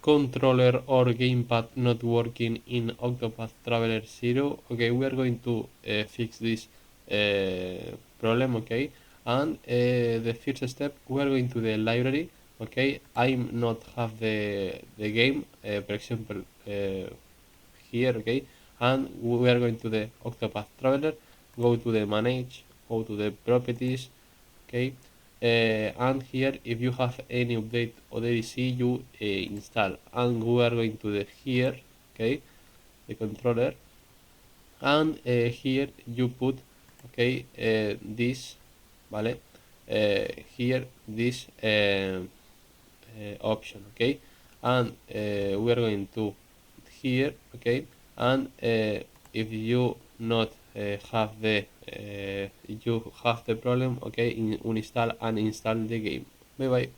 controller or gamepad not working in Octopath Traveler 0. Okay, we are going to fix this problem, okay? And the first step, we are going to the library, okay? I'm not have the game, for example, here, okay? And we are going to the Octopath Traveler, go to the manage, go to the properties, okay? And here, if you have any update or ADC, you install. And we are going to the here, okay, the controller, and here you put, okay, this, vale, here this option, okay, and we are going to here, okay, and if you not have the you have the problem, okay, uninstall and install the game. Bye bye.